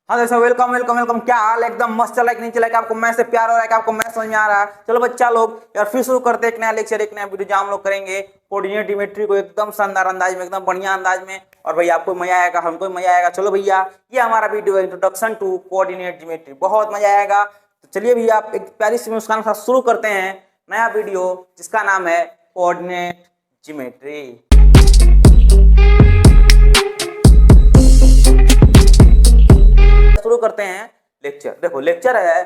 हाँ दोस्तों, welcome welcome welcome. क्या हाल, एकदम मस्त चला कि नहीं चला, कि आपको मैं से प्यार हो रहा है, कि आपको मैं समझ में आ रहा है। चलो बच्चा लोग यार, फिर शुरू करते हैं एक नया लेक्चर, एक नया वीडियो जहाँ हम लोग करेंगे कोऑर्डिनेट ज्योमेट्री को एकदम शानदार अंदाज में, एकदम बढ़िया अंदाज में। और भैया आपको मजा आएगा, हमको मजा आएगा। चलो भैया, ये हमारा वीडियो है इंट्रोडक्शन टू कोऑर्डिनेट ज्योमेट्री, बहुत मजा आएगा। तो चलिए भैया, आप एक प्यारी सी मुस्कान के साथ शुरू करते हैं नया वीडियो जिसका नाम है कोऑर्डिनेट ज्योमेट्री। शुरू करते हैं लेक्चर। देखो लेक्चर है,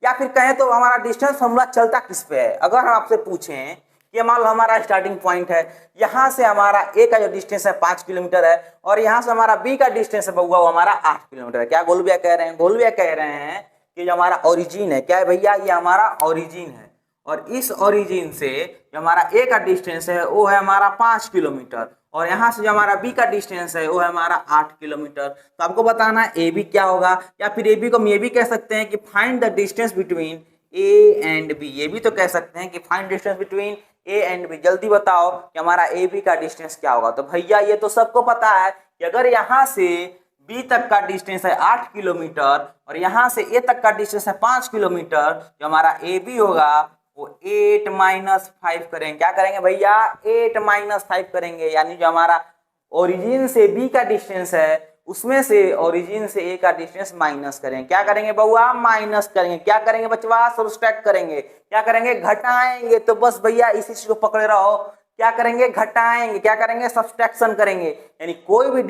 या फिर कहें तो हमारा डिस्टेंस फॉर्मूला चलता किस पे है। अगर हम आपसे पूछें कि मान लो हमारा स्टार्टिंग पॉइंट है, यहाँ से हमारा ए का जो डिस्टेंस है 5 किलोमीटर है, और यहाँ से हमारा बी का डिस्टेंस है वो हमारा 8 किलोमीटर है। क्या गोलू भैया कह रहे हैं? गोलू भैया कह रहे हैं कि जो हमारा ओरिजिन है, क्या है भैया, ये हमारा ओरिजिन है। और इस ओरिजिन से जो हमारा ए का डिस्टेंस है वो है हमारा 5 किलोमीटर, और यहाँ से जो हमारा बी का डिस्टेंस है वो है हमारा 8 किलोमीटर। तो आपको बताना है ए बी क्या होगा, या फिर ए बी को हम ये भी कह सकते हैं कि find the distance between A and B. ये भी तो कह सकते हैं कि find distance between A and B. जल्दी बताओ कि हमारा ए बी का डिस्टेंस क्या होगा। तो भैया ये तो सबको पता है कि अगर यहाँ से बी तक का डिस्टेंस है 8 किलोमीटर और यहाँ से ए तक का डिस्टेंस है 5 किलोमीटर, जो हमारा ए बी होगा वो 8 माइनस 5 करेंगे। क्या करेंगे भैया? 8 माइनस 5 करेंगे। यानी जो हमारा ओरिजिन से बी का डिस्टेंस है उसमें से ओरिजिन से ए का डिस्टेंस माइनस करेंगे। क्या करेंगे बउआ? माइनस करेंगे। क्या करेंगे बचवा? सब्सट्रैक्ट करेंगे। क्या करेंगे? घटाएंगे। तो बस भैया इसी चीज को पकड़े रहो। क्या करेंगे? घटाएंगे। क्या करेंगे? सब्सट्रैक्शन करेंगे। यानी कोई भी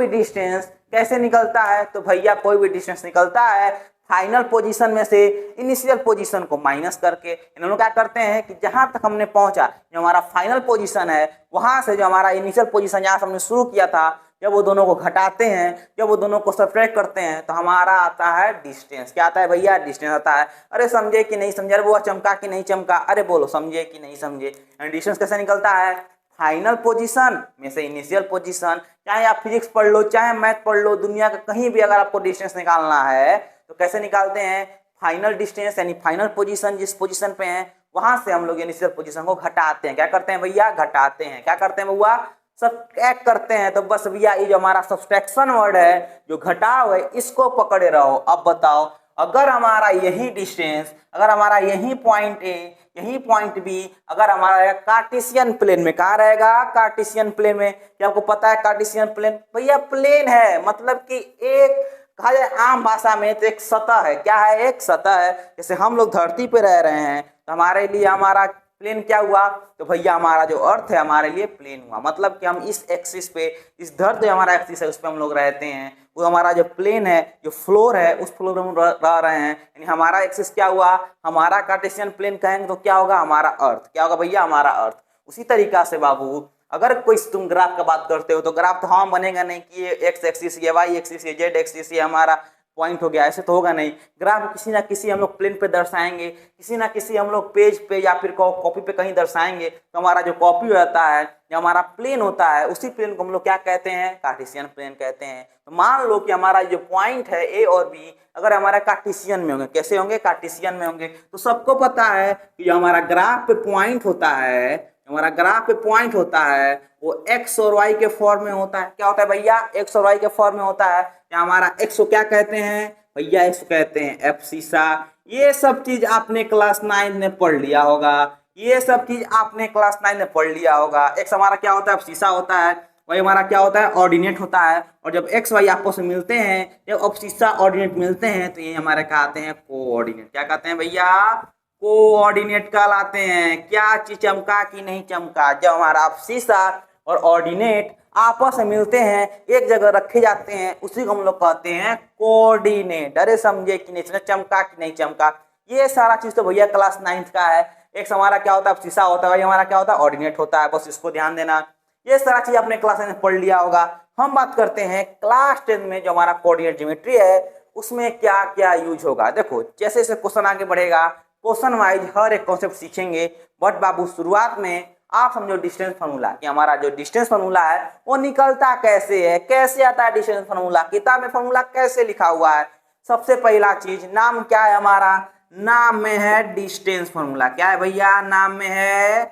डिस्टेंस कैसे निकलता है? तो भैया कोई भी डिस्टेंस निकलता है फाइनल पोजीशन में से इनिशियल पोजीशन को माइनस करके। इन्होंने क्या करते हैं कि जहां तक हमने पहुंचा, जो हमारा फाइनल पोजीशन है, वहां से जो हमारा इनिशियल पोजीशन जहां से हमने शुरू किया था, जब वो दोनों को घटाते हैं, जब वो दोनों को सब्ट्रैक्ट करते हैं, तो हमारा आता है डिस्टेंस। क्या आता है भैया? डिस्टेंस आता है। अरे समझे कि नहीं समझे? अरे वो चमका कि नहीं चमका? अरे बोलो, समझे कि नहीं समझे? डिस्टेंस कैसे निकलता है? फाइनल पोजीशन में से इनिशियल पोजीशन। चाहे आप फिजिक्स पढ़ लो, चाहे मैथ पढ़ लो, दुनिया का कहीं भी अगर आपको डिस्टेंस निकालना है तो कैसे निकालते हैं? फाइनल डिस्टेंस, यानी फाइनल पोजीशन जिस पोजीशन पे है वहां से हम लोग इनिशियल पोजीशन को घटाते हैं। क्या करते हैं भैया? घटाते हैं। क्या करते हैं बउआ? सब्ट्रैक्ट करते हैं। तो बस भैया ये जो हमारा सब्ट्रैक्शन वर्ड है, जो घटाव है, इसको पकड़े रहो। अब बताओ, अगर हमारा यही डिस्टेंस, अगर हमारा यही पॉइंट ए, यही पॉइंट बी, अगर हमारा कार्टेशियन प्लेन में, कहाँ रहेगा? कार्टेशियन प्लेन में। क्या आपको पता है कार्टेशियन प्लेन? भैया प्लेन है, मतलब कि एक कहा जाए आम भाषा में तो एक सतह है। क्या है? एक सतह है। जैसे हम लोग धरती पे रह रहे हैं तो हमारे लिए हमारा प्लेन क्या हुआ? तो भैया हमारा जो अर्थ है हमारे लिए प्लेन हुआ। मतलब कि हम इस एक्सिस पे, इस धरती जो हमारा एक्सिस है उस पे हम लोग रहते हैं, वो हमारा जो प्लेन है, जो फ्लोर है, उस फ्लोर में हम रह रहे हैं। यानी हमारा एक्सिस क्या हुआ? हमारा कार्टेशियन प्लेन कहेंगे तो क्या होगा? हमारा अर्थ। क्या होगा भैया? हमारा अर्थ। उसी तरीका से बाबू, अगर कोई तुम ग्राफ का बात करते हो तो ग्राफ तो हम बनेगा नहीं कि ये एक्स एक्सिस, ये वाई एक्सिस, ये जेड एक्सिस, ये हमारा पॉइंट हो गया, ऐसे तो होगा नहीं। ग्राफ किसी ना किसी हम लोग प्लेन पे दर्शाएंगे, किसी ना किसी हम लोग पेज पे या फिर कॉपी पे कहीं दर्शाएंगे। तो हमारा जो कॉपी होता है, जो हमारा प्लेन होता है, उसी प्लेन को हम लोग क्या कहते हैं? कार्टेशियन प्लेन कहते हैं। तो मान लो कि हमारा जो पॉइंट है ए और बी, अगर हमारा कार्टेशियन में होंगे, कैसे होंगे? कार्टेशियन में होंगे। तो सबको पता है कि जो हमारा ग्राफ पे पॉइंट होता है, हमारा ग्राफ पे पॉइंट होता है वो एक्स और वाई के फॉर्म में होता है। क्या होता है भैया? एक्स और वाई के फॉर्म में होता है। या हमारा एक्स को क्या कहते हैं भैया? एक्स को कहते हैं एब्सिसा। ये सब चीज आपने क्लास 9 में पढ़ लिया होगा। ये सब चीज आपने क्लास 9 में पढ़ लिया होगा। एक्स हमारा क्या होता है? एब्सिसा होता है। वाई हमारा क्या होता है? ऑर्डिनेट होता है। और जब एक्स वाई आपस में मिलते हैं, जब एब्सिसा ऑर्डिनेट मिलते हैं, तो ये हमारे कहते हैं कोऑर्डिनेट। क्या कहते हैं भैया? कोऑर्डिनेट कहलाते हैं। क्या चीज चमका कि नहीं चमका? जब हमारा एब्सिसा और ऑर्डिनेट आपस में मिलते हैं, एक जगह रखे जाते हैं, उसी को हम लोग कहते हैं कोऑर्डिनेट। अरे समझे कि नहीं? चमका कि नहीं चमका? ये सारा चीज तो भैया क्लास 9 का है। एक हमारा क्या होता है? एब्सिसा होता है, हमारा क्या होता है? ऑर्डिनेट होता है। बस इसको ध्यान देना। ये सारा चीज आपने क्लास 9 में पढ़ लिया होगा। हम बात करते हैं क्लास 10 में जो हमारा कोऑर्डिनेट ज्योमेट्री है उसमें क्या क्या यूज होगा। देखो जैसे जैसे क्वेश्चन आगे बढ़ेगा, क्वेश्चन वाइज हर एक कॉन्सेप्ट सीखेंगे। बट बाबू शुरुआत में आप समझो डिस्टेंस फार्मूला, कि हमारा जो डिस्टेंस फार्मूला है वो निकलता कैसे है, कैसे आता है डिस्टेंस फार्मूला, किताब में फार्मूला कैसे लिखा हुआ है। सबसे पहला चीज, नाम क्या है हमारा? नाम में है डिस्टेंस फार्मूला। क्या है भैया? नाम में है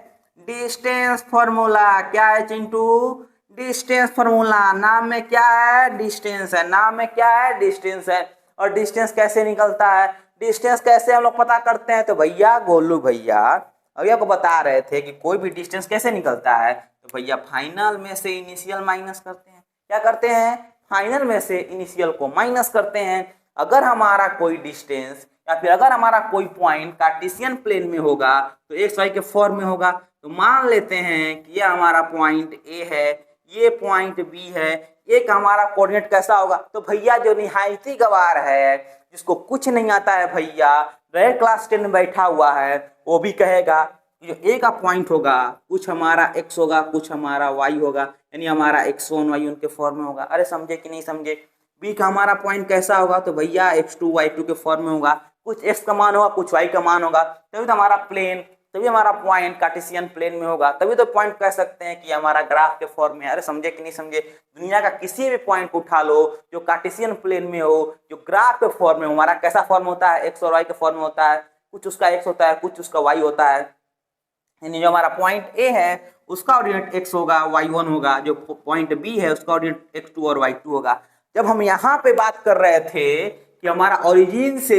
डिस्टेंस फार्मूला। क्या है चिंटू? डिस्टेंस फॉर्मूला, नाम में क्या है, डिस्टेंस है, नाम में क्या है, डिस्टेंस है। और डिस्टेंस कैसे निकलता है, डिस्टेंस कैसे हम लोग पता करते हैं, तो भैया गोलू भैया अभी आपको बता रहे थे कि कोई भी डिस्टेंस कैसे निकलता है, तो भैया फाइनल में से इनिशियल माइनस करते हैं। क्या करते हैं, फाइनल में से इनिशियल को माइनस करते हैं। अगर हमारा कोई डिस्टेंस या फिर अगर हमारा कोई पॉइंट कार्टेशियन प्लेन में होगा तो एक्स वाई के फॉर्म में होगा। तो मान लेते हैं कि ये हमारा पॉइंट ए है, ये पॉइंट बी है, एक हमारा कोऑर्डिनेट कैसा होगा, तो भैया जो निहायती गवार है, जिसको कुछ नहीं आता है भैया, वह क्लास 10 में बैठा हुआ है, वो भी कहेगा कि जो ए का पॉइंट होगा कुछ हमारा एक्स होगा, कुछ हमारा वाई होगा, यानी हमारा x1 y उनके फॉर्म में होगा। अरे समझे कि नहीं समझे। बी का हमारा पॉइंट कैसा होगा, तो भैया x2 y2 के फॉर्म में होगा, कुछ x का मान होगा, कुछ y का मान होगा, तभी तो हमारा प्लेन, तभी हमारा पॉइंट कार्टेशियन प्लेन में होगा, तभी तो पॉइंट कह सकते हैं कि हमारा ग्राफ के फॉर्म में है। अरे समझे कि नहीं समझे। दुनिया का किसी भी पॉइंट को उठा लो जो कार्टेशियन प्लेन में हो, जो ग्राफ के फॉर्म में, हमारा कैसा फॉर्म होता है, एक्स और वाई के फॉर्म में होता है, कुछ उसका एक्स होता है, कुछ उसका वाई होता है। यानी जो हमारा पॉइंट ए है उसका ऑर्डिनेट x होगा, y1 होगा, जो पॉइंट b है उसका ऑर्डिनेट x2 और y2 होगा। जब हम यहाँ पे बात कर रहे थे कि हमारा ओरिजिन से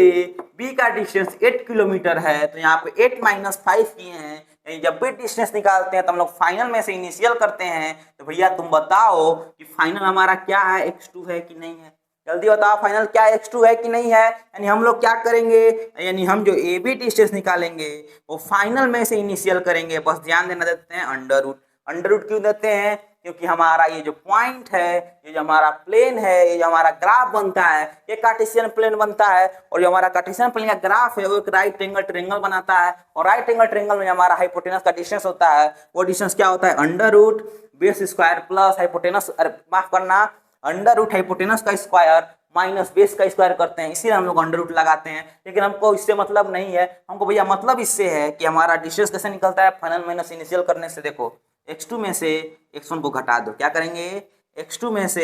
b का डिस्टेंस 8 किलोमीटर है, तो यहाँ पे 8 - 5 किए हैं। यानी जब भी डिस्टेंस निकालते हैं तो हम लोग फाइनल में से इनिशियल करते हैं। तो भैया तुम बताओ कि फाइनल हमारा क्या है, x2 है कि नहीं है, जल्दी बताओ फाइनल क्या x2 है कि नहीं है। यानी हम लोग क्या करेंगे, यानी हम जो ए बी डिस्टेंस निकालेंगे वो फाइनल में से इनिशियल करेंगे। बस ध्यान देना देते हैं अंडर रूट। अंडर रूट क्यों देते हैं, क्योंकि हमारा ये जो पॉइंट है, ये जो हमारा प्लेन है, ये जो हमारा ग्राफ बनता है, ये कार्टेशियन प्लेन बनता है। और जो हमारा कार्टेशियन प्लेन का ग्राफ है वो एक राइट एंगल ट्रायंगल बनाता है, और राइट एंगल ट्रायंगल में हमारा हाइपोटेनस का डिस्टेंस होता है। वो डिस्टेंस क्या होता है, under root base square plus hypotenuse, माफ करना, अंडर रूट हाइपोटेनस का स्क्वायर माइनस बेस का स्क्वायर करते हैं, इसीलिए हम लोग अंडर रूट लगाते हैं। लेकिन हमको इससे मतलब नहीं है, हमको भैया मतलब इससे है कि हमारा डिस्टेंस कैसे निकलता है, फाइनल माइनस इनिशियल करने से। देखो x2 में से x1 को घटा दो, क्या करेंगे, x2 में से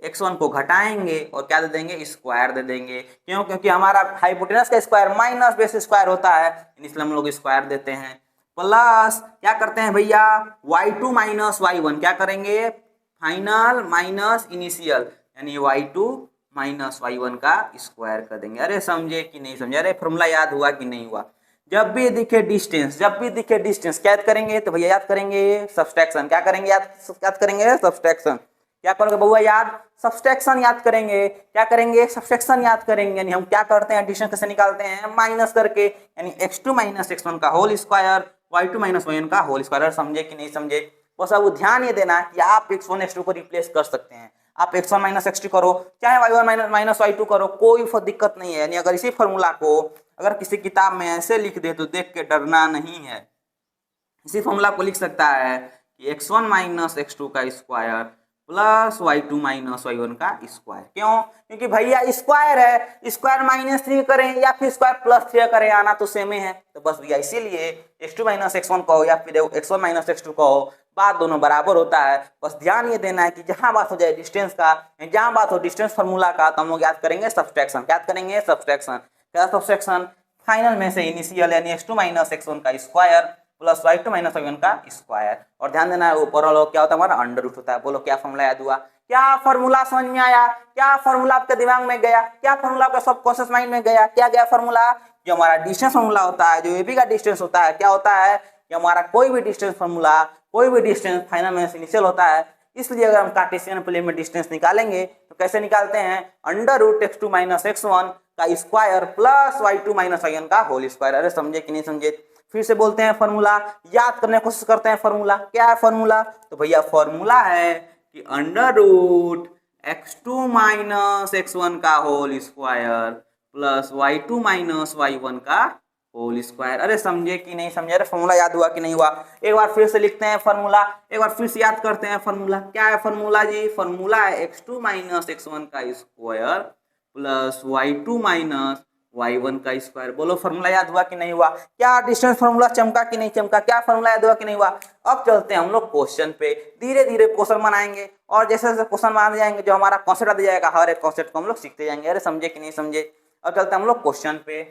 x1 को घटाएंगे और क्या दे देंगे, स्क्वायर दे देंगे। क्यों, क्योंकि हमारा हाइपोटेनस का स्क्वायर माइनस बेस स्क्वायर होता है, इसलिए हम लोग स्क्वायर देते हैं। प्लस क्या करते हैं भैया, y2 माइनस y1 क्या करेंगे, फाइनल माइनस इनिशियल, यानी y2 माइनस y1 का स्क्वायर कर देंगे। अरे समझे कि नहीं समझे, अरे फॉर्मूला याद हुआ कि नहीं हुआ। जब भी दिखे डिस्टेंस, जब भी दिखे डिस्टेंस क्या याद करेंगे, तो भैया याद करेंगे सब्सट्रैक्शन। क्या करेंगे, याद करेंगे सब्सट्रैक्शन। क्या करोगे बउआ, याद सब्सट्रैक्शन याद करेंगे। क्या करेंगे, सब्सट्रैक्शन याद करेंगे। यानी हम क्या करते हैं, डिस्टेंस कैसे निकालते हैं, माइनस करके, यानी x2 माइनस x1 का whole square, y2 minus y1 का होल स्क्वायर। समझे कि नहीं समझे। बस अब ध्यान ये देना कि आप x1 x2 को रिप्लेस कर सकते हैं। आप x1 माइनस x2 करो, चाहे y1 माइनस y2 करो, कोई दिक्कत नहीं है। यानी अगर इसी फॉर्मूला को अगर किसी किताब में ऐसे लिख दे तो देख के डरना नहीं है। इसी फॉर्मूला को लिख सकता है कि x1 माइनस x2 का square plus y2 minus y1 का स्क्वायर। क्यों, क्योंकि भैया स्क्वायर है, स्क्वायर -3 करें या फिर स्क्वायर +3 करें, आना तो सेम ही है। तो बस भैया इसीलिए x2 माइनस x1 कहो या फिर x1 माइनस x2 कहो, बात दोनों बराबर होता है। बस ध्यान ये देना है कि जहां बात हो जाए डिस्टेंस का, जहां बात हो डिस्टेंस फॉर्मूला का, तो हम लोग याद करेंगे सब्सट्रैक्शन। क्या याद करेंगे, सब्सट्रैक्शन। क्या सब्सट्रैक्शन, फाइनल में से इनिशियल यानी x2 माइनस x1 का square plus y2 minus y1 का स्क्वायर। और ध्यान देना है ऊपर वाला क्या होता है, हमारा अंडर रूट होता है। बोलो क्या फॉर्मूला याद हुआ, क्या फॉर्मूला समझ में आया, क्या फॉर्मूला आपके दिमाग में गया, क्या फॉर्मूला आपका सबकॉन्शियस माइंड में गया, क्या गया फॉर्मूला। जो हमारा डिस्टेंस फॉर्मूला होता है, जो एबी का डिस्टेंस होता है, क्या होता है कि हमारा कोई भी डिस्टेंस फॉर्मूला, कोई भी डिस्टेंस फाइनल में से इनिशियल होता है। इसलिए अगर हम कार्टेशियन प्लेन में डिस्टेंस निकालेंगे तो कैसे निकालते हैं, under root x2 minus x1 का square plus y2 minus y1 का होल स्क्वायर। अरे समझे कि नहीं समझे। फिर से बोलते हैं फॉर्मूला, याद करने की कोशिश करते हैं फॉर्मूला। क्या है फॉर्मूला, तो भैया फॉर्मूला है कि under root x2 minus x1 का whole square plus y2 minus y1 का होल स्क्वायर। अरे समझे कि नहीं समझे, अरे फॉर्मूला याद हुआ कि नहीं हुआ। एक बार फिर से लिखते हैं फॉर्मूला, एक बार फिर से याद करते हैं फॉर्मूला। क्या है फॉर्मूला जी, फॉर्मूला है x2 माइनस x1 का square plus y2 minus y1 का स्क्वायर। बोलो फॉर्मूला याद हुआ कि नहीं हुआ। क्या डिस्टेंस फॉर्मूला चमका कि नहीं चमका, क्या फॉर्मूला याद हुआ कि नहीं हुआ। अब चलते हैं हम लोग क्वेश्चन पे, धीरे धीरे क्वेश्चन बनाएंगे और जैसे जैसे क्वेश्चन बनाते जाएंगे जो हमारा कॉन्सेप्ट आता जाएगा, हर एक कॉन्सेप्ट को हम लोग सीखते जाएंगे। अरे समझे कि नहीं समझे। अब चलते हैं हम लोग क्वेश्चन पे।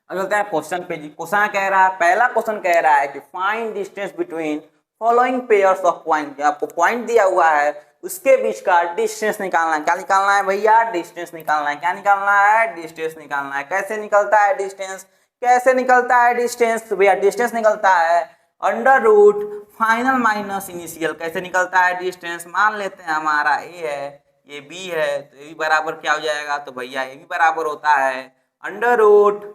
अब चलते हैं क्वेश्चन पे जी। क्वेश्चन कह रहा है, पहला क्वेश्चन कह रहा है कि find distance between following pairs of point, आपको पॉइंट दिया हुआ है उसके बीच का डिस्टेंस निकालना है। क्या निकालना है भैया? डिस्टेंस निकालना है। क्या निकालना है? डिस्टेंस निकालना है। कैसे निकलता है डिस्टेंस? कैसे निकलता है डिस्टेंस? तो भैया डिस्टेंस निकलता है under root final minus initial. कैसे निकलता है डिस्टेंस? मान लेते हैं हमारा ए है, ये बी है, तो ये बराबर क्या हो जाएगा? तो भैया ये भी बराबर होता है under root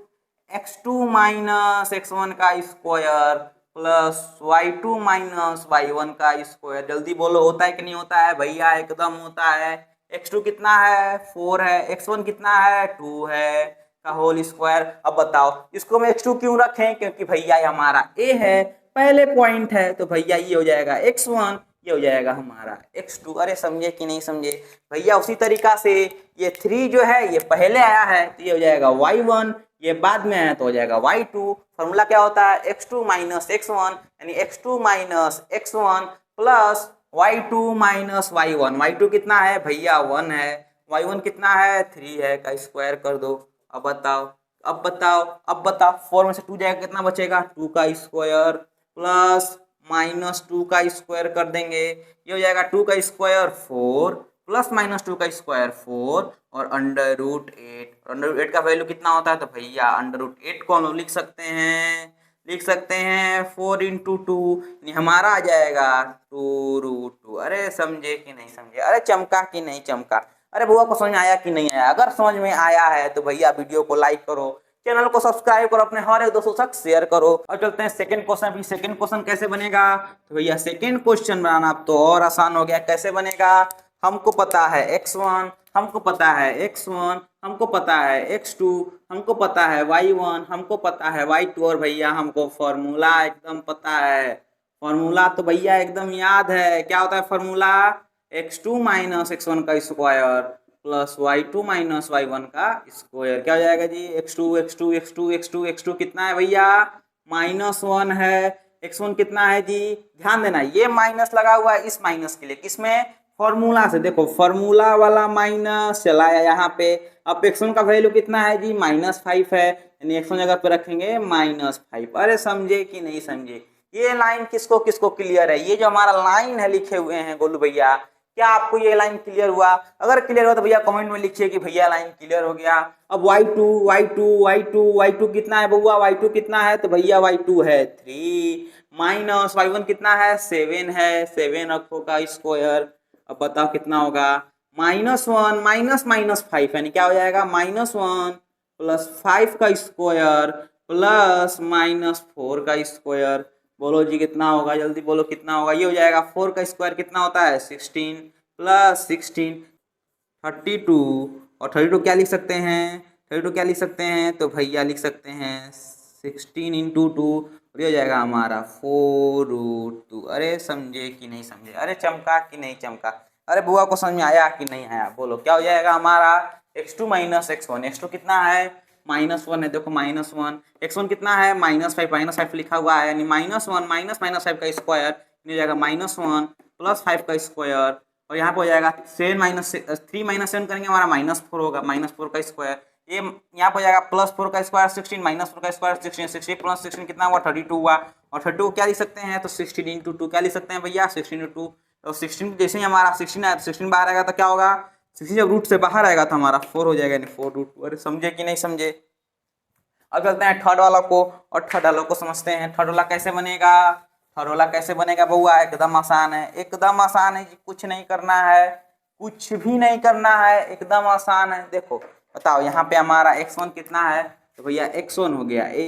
x2 minus x1 का square plus y2 minus y1 का स्क्वायर। जल्दी बोलो, होता है कि नहीं होता है भैया? एकदम होता है। x2 कितना है? 4 है। x1 कितना है? 2 है का होल स्क्वायर। अब बताओ इसको हम x2 क्यों रखें? क्योंकि भैया ये हमारा a है, पहले पॉइंट है, तो भैया ये हो जाएगा x1, ये हो जाएगा हमारा x2। अरे समझे कि नहीं समझे भैया? उसी तरीका से ये 3 जो है ये पहले आया है तो ये हो जाएगा y1, ये बाद में आया तो हो जाएगा y2। फॉर्मूला क्या होता है? x2 माइनस x1 यानी x2 minus x1 plus y2 minus y1। y2 कितना है भैया? 1 है। y1 कितना है? 3 है का स्क्वायर कर दो। अब बताओ, अब बताओ, अब बताओ, 4 में से 2 जाएगा, कितना बचेगा? 2 का स्क्वायर प्लस माइनस 2 का स्क्वायर कर देंगे, ये हो जाएगा 2 का स्क्वायर 4 प्लस माइनस 2 का स्क्वायर 4 और अंडर रूट 8। अंडर रूट 8 का वैल्यू कितना होता है? तो भैया अंडर रूट 8 को हम लोग लिख सकते हैं, लिख सकते हैं 4 इंटू 2, हमारा आ जाएगा 2 रूट 2। अरे समझे कि नहीं समझे? अरे चमका कि नहीं चमका? अरे बुआ को समझ में आया कि नहीं आया? अगर समझ में आया है तो भैया वीडियो को लाइक करो, चैनल को सब्सक्राइब करो, अपने हर एक दोस्तों तक शेयर करो। और चलते हैं सेकंड क्वेश्चन भी। सेकंड क्वेश्चन कैसे बनेगा? तो भैया सेकंड क्वेश्चन बनाना अब तो और आसान हो गया। कैसे बनेगा? हमको पता है x1, हमको पता है x1, हमको पता है x2, हमको पता है y1, हमको पता है y2 और भैया हमको फॉर्मूला एकदम पता है। फॉर्मूला तो भैया एकदम याद है। क्या होता है फॉर्मूला? x2 माइनस x1 का square plus y2 minus y1 का स्क्वायर। क्या हो जाएगा जी? x2 x2 x2 x2 x2 कितना है भैया? -1 है। x1 कितना है जी? ध्यान देना ये माइनस लगा हुआ है इस माइनस के लिए, किसमें? फॉर्मूला से। देखो फॉर्मूला वाला माइनस चलाया यहाँ पे। अब x1 का वैल्यू कितना है जी? -5 है, यानी x1 जगह पे रखेंगे -5। अरे समझे कि नहीं समझे? ये लाइन किसको किसको क्लियर है? ये जो हमारा लाइन है लिखे हुए हैं गोलू भैया, क्या आपको ये लाइन क्लियर हुआ? अगर क्लियर हुआ तो भैया कमेंट में लिखिए कि भैया लाइन क्लियर हो गया। अब y2 y2 y2 y2 कितना है बउआ? y2 कितना है? तो भैया y2 है 3 माइनस y1 कितना है? 7 है, 7 रखो का स्क्वायर। अब बताओ कितना होगा? -1 माइनस -5 यानी क्या हो जाएगा? -1 प्लस 5 का स्क्वायर प्लस -4 का स्क्वायर। बोलो जी कितना होगा? जल्दी बोलो कितना होगा? ये हो जाएगा 4 का स्क्वायर कितना होता है? 16 प्लस 16 32 और 32 क्या लिख सकते हैं? 32 क्या लिख सकते हैं? तो भैया लिख सकते हैं 16 इंटू 2 और ये हो जाएगा हमारा 4 रूट 2। अरे समझे कि नहीं समझे? अरे चमका कि नहीं चमका? अरे बुआ को समझ में आया कि नहीं आया? बोलो क्या हो जाएगा हमारा? x2 minus x1। x2 कितना है? -1 है। देखो -1। x1 कितना है? -5 लिखा हुआ है, यानी -1 माइनस -5 का स्क्वायर हो जाएगा -1 प्लस 5 का स्क्वायर और यहाँ पे हो जाएगा 3 माइनस 7 करेंगे हमारा -4 होगा, -4 का स्क्वायर। ये यहाँ पे हो जाएगा +4 का स्क्वायर 16 -4 का स्क्वायर 16 16 प्लस 16 कितना हुआ? 32 हुआ। और 32 को क्या लिख सकते हैं? तो 16 इंटू 2 क्या लिख सकते हैं भैया? 16 इंटू 2। और 16 जैसे ही हमारा 16 आया तो 16 बाहर आएगा तो क्या होगा? 16 जब रूट से बाहर आएगा तो हमारा 4 हो जाएगा, यानी 4 रूट 2। अरे समझे कि नहीं समझे? अब चलते हैं थर्ड वाला को और थर्ड वाला को समझते हैं। थर्ड वाला कैसे बनेगा? थर्ड वाला कैसे बनेगा बउआ? एकदम आसान है, एकदम आसान है जी। कुछ नहीं करना है, कुछ भी नहीं करना है, एकदम आसान है। देखो बताओ यहाँ पे हमारा x1 कितना है? तो भैया x1 हो गया a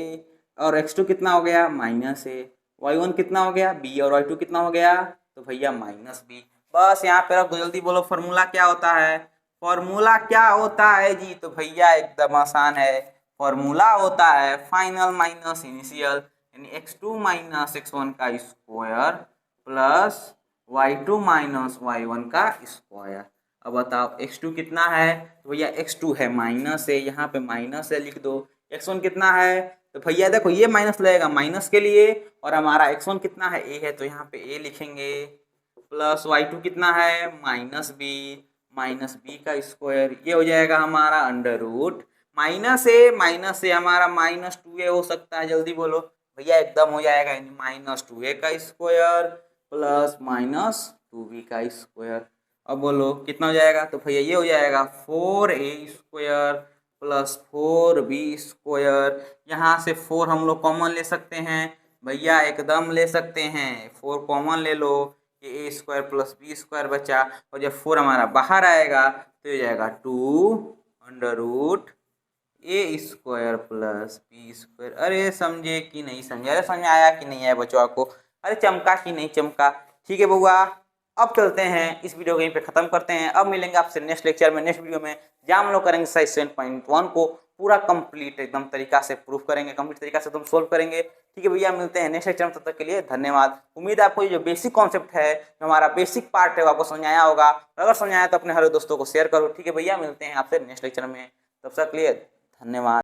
और x2 कितना हो गया? -a। y1 कितना हो गया? b और y2 कितना हो गया? तो भैया -b। बस यहाँ पे रख दो। जल्दी बोलो फॉर्मूला क्या होता है? फॉर्मूला क्या होता है जी? तो भैया एकदम आसान है। फॉर्मूला होता है फाइनल माइनस इनिशियल, यानी x2 माइनस x1 का square plus y2 minus y1 का स्क्वायर। अब बताओ x2 कितना है? तो भैया x2 है माइनस है, यहाँ पे माइनस है लिख दो। x1 कितना है? तो भैया देखो ये माइनस लगेगा माइनस के लिए और हमारा x1 कितना है? a है, तो यहाँ पे a लिखेंगे प्लस y2 कितना है? -b का स्क्वायर। ये हो जाएगा हमारा अंडर रूट माइनस ए हमारा -2a हो सकता है। जल्दी बोलो भैया एकदम हो जाएगा, यानी -2a का स्क्वायर प्लस माइनस 2b²। अब बोलो कितना हो जाएगा, तो भैया ये हो जाएगा 4a² प्लस 4b²। यहाँ से 4 हम लोग कॉमन ले सकते हैं भैया, एकदम ले सकते हैं, 4 कॉमन ले लो, ये a² प्लस b² बचा, और जब 4 हमारा बाहर आएगा तो ये जाएगा 2√a² प्लस b²। अरे समझे कि नहीं समझे, अरे समझ में आया कि नहीं आया बच्चों आपको, अरे चमका कि नहीं चमका। ठीक है बउआ, अब चलते हैं, इस वीडियो को यहीं पे खत्म करते हैं। अब मिलेंगे आपसे नेक्स्ट लेक्चर में, नेक्स्ट वीडियो में, जहाँ हम लोग करेंगे एक्सरसाइज 7.1 को पूरा कंप्लीट एकदम तरीका से प्रूफ करेंगे, कंप्लीट तरीका से तुम सोल्व करेंगे। ठीक है भैया, मिलते हैं नेक्स्ट लेक्चर में, तब तक के लिए धन्यवाद। उम्मीद है आपको ये जो बेसिक कॉन्सेप्ट है, जो हमारा बेसिक पार्ट है, वो आपको समझ आया होगा। अगर समझ आया तो अपने हर दोस्तों को शेयर करो। ठीक है भैया, मिलते हैं आपसे नेक्स्ट लेक्चर में, तब तक के लिए धन्यवाद।